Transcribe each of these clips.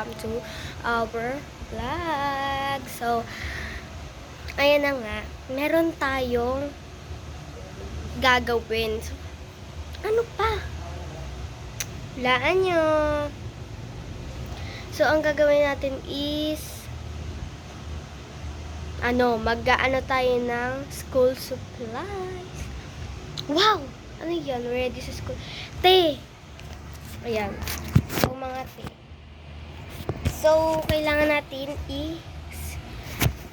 welcome to our vlog. So, ayan na nga, meron tayong gagawin. So, ano pa? Laan nyo. So, ang gagawin natin is mag-ano tayo ng school supplies. Wow! Ano yan? Ready sa school. Te! Ayan. So, mga te. So, kailangan natin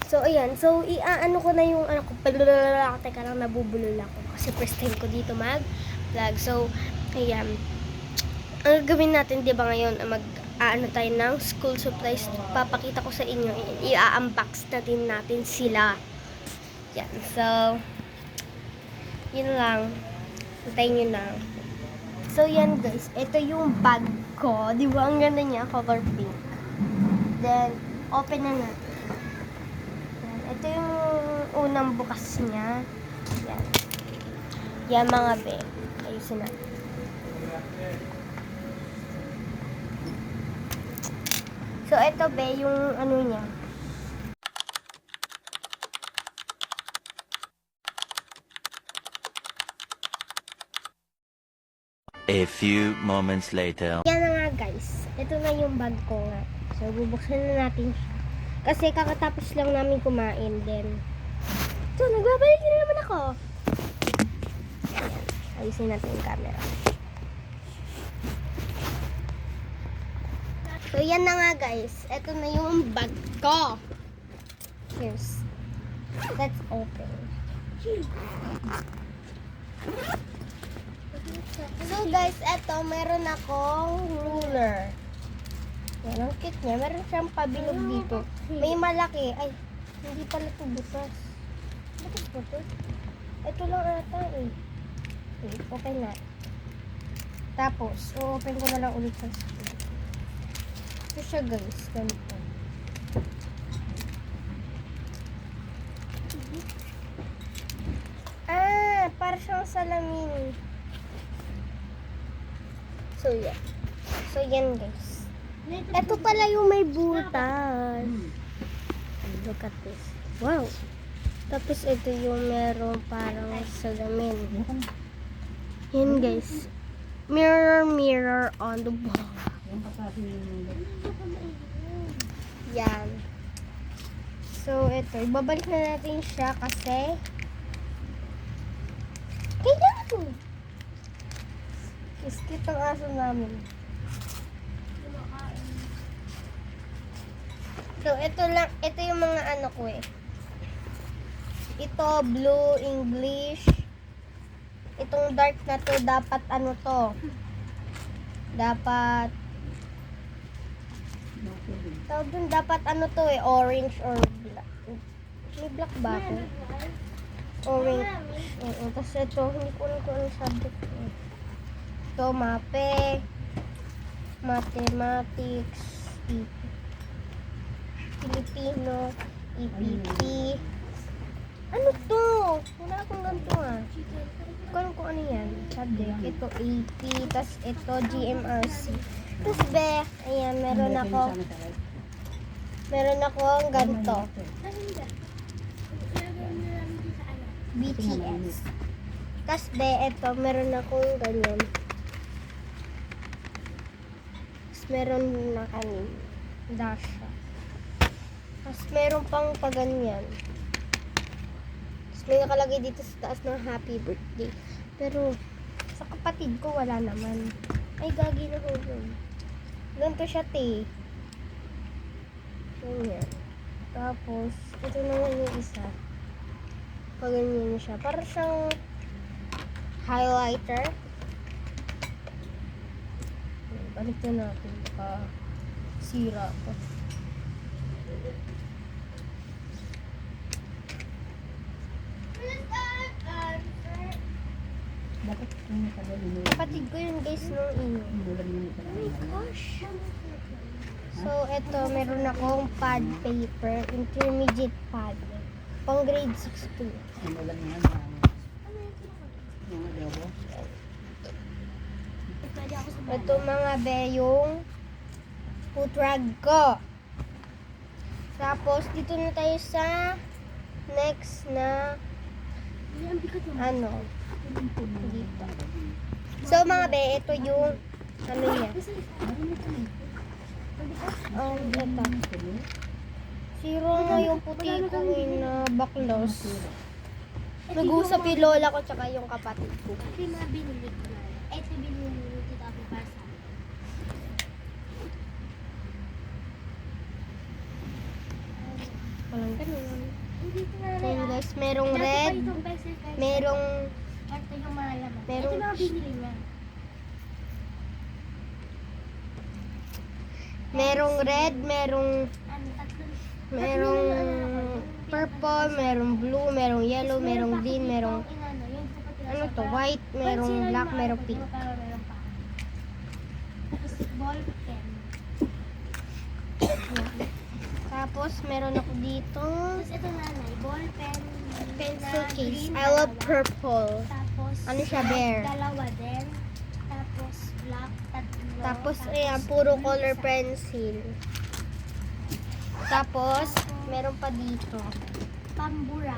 So, ayan. So, ano ko na yung ano ko. Teka lang, nabubulol ako. Kasi first time ko dito mag-vlog. So, ayan. Ang gagawin natin, di ba ngayon, ano tayo ng school supplies. Papakita ko sa inyo. I-unbox natin sila. Yan. So, yun lang. Hintayin nyo na. So, yan guys. Ito yung bag ko. Di ba? Ang ganda niya. Color pink. Then, open na natin. Yan. Ito yung unang bukas niya. Yan. Yan mga be. Ayusin natin. So, ito be, yung ano niya. A few moments later. Yan na nga guys. Ito na yung bag ko nga. So, bubuksan na natin siya. Kasi kakatapos lang namin kumain. Then, so, nagbabalik na naman ako. Ayan. Ayusin natin yung camera. So, yan na nga guys. Ito na yung bag ko. Here's. Let's open. So guys, eto, meron akong ruler. Yan, ang cute niya. Meron siyang pabilog dito. May malaki. Ay, hindi pala ito butas. Butas ba ito? Ito lang ata eh. Okay, okay na. Tapos, open ko na lang ulit sa screen. Ito siya guys, ganito. Para siyang salamin. So, yan. So, yan, guys. Ito pala yung may butas. Look at this. Wow. Tapos, ito yung meron parang salamin. Yan, guys. Mirror on the wall. Yan. So, ito. Ibabalik na natin siya kasi kailangan. Iskit ang aso namin. So, ito yung mga ano ko eh. Ito, blue, English. Itong dark na to, dapat ano to? Dapat tawag dun, dapat ano to eh, orange or black. May black ba ako? Orange. Tapos ito, hindi ko alam kung anong subject eh. So, mape, mathematics, Filipino, EPP. Ano to? Wala akong ganito ah. Kung ano yan. Subject. Ito AP, tas ito GMRC. Tapos be, ayan, meron ako ang ganito. BTS. Tapos be, ito, meron akong ganyan. Meron na kanin. Dasha. Tapos meron pang paganyan. Tapos may nakalagay dito sa taas ng happy birthday. Pero sa kapatid ko wala naman. Ay, gagi na ko yun. Ganito siya, te. Ganyan. Tapos, ito naman yung isa. Paganyan siya. Para siyang highlighter. Balik na natin. Baka sira pa. Kapatid ko yun guys nung ino. Oh my gosh. So, eto, meron akong pad paper. Intermediate pad. Pang grade 6 to. Ito mga be yung food rag ko. Tapos, dito na tayo sa next na ano, dito. So, mga be, ito yung ano niya. Ito. Zero na yung puti ko na baklos. Nag-usap yung lola ko tsaka yung kapatid ko. Ito yung mga binili ko na. Ito yung binili ni Tita Abby para sa akin. Walang ganun. Dito na Ayan guys, merong red, merong, Ito yung mga laman. Ito merong, yung mga binili niya. merong red, merong, Ano, tatlo. merong purple, merong blue, merong yellow, merong green, merong, ano to, white, merong black, merong pink. Tapos ball pen. Tapos, meron ako dito, Tapos ito nanay, ball pen. pencil na case. green, I love dalawa. purple. Tapos Ano siya, bear? dalawa din. Tapos black, tatlo. Tapos, ayan, puro color isa. pencil. Tapos, meron pa dito. Pambura.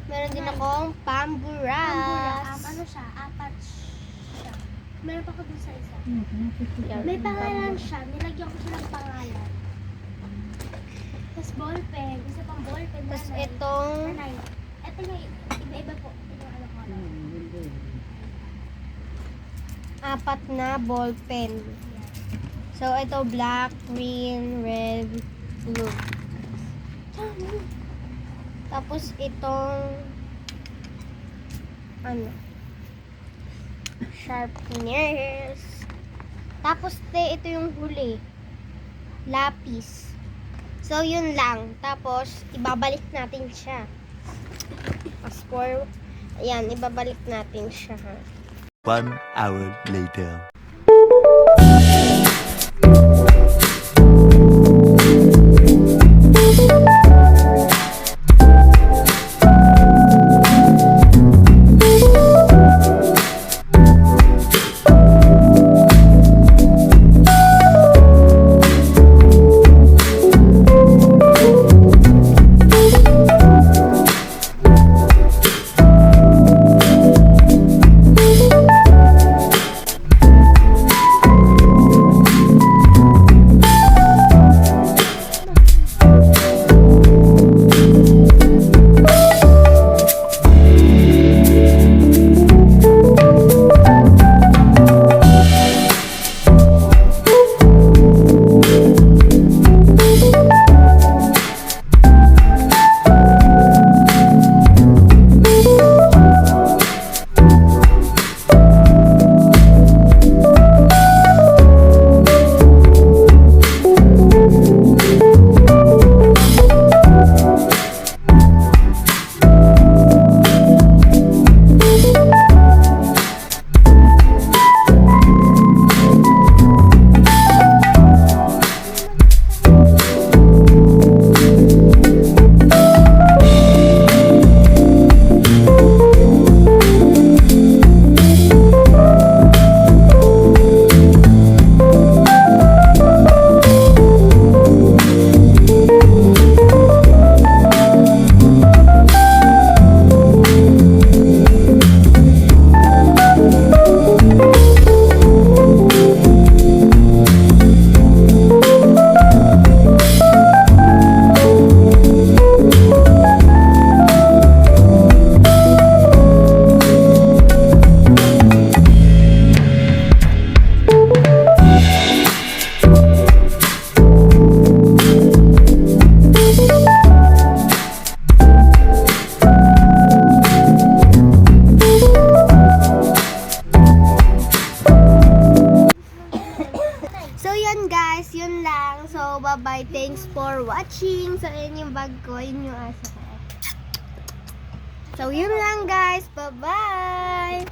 Meron din akong Pambura. pamburas. Ano siya? Apat siya. Meron pa ko dun sa isa. Yan. May pangalan siya. Nilagyan ko siya ng pangalan. Tapos ball pen. Isa pang ball pen. Tapos nanay. itong Nanay. Ito yung iba-iba po. Ito yung ano ko. apat na ball pen. So, ito black, green, red, blue. Tapos itong ano? Sharpeners. Tapos ito yung huli. Lapis. So, yun lang. Tapos, ibabalik natin siya. As for, ayan, ibabalik natin siya, ha. 1 hour later. So, yun guys. Yun lang. So, bye-bye. Thanks for watching. So, yun yung bag ko. Yun yung asa ko. So, yun lang guys. Bye-bye.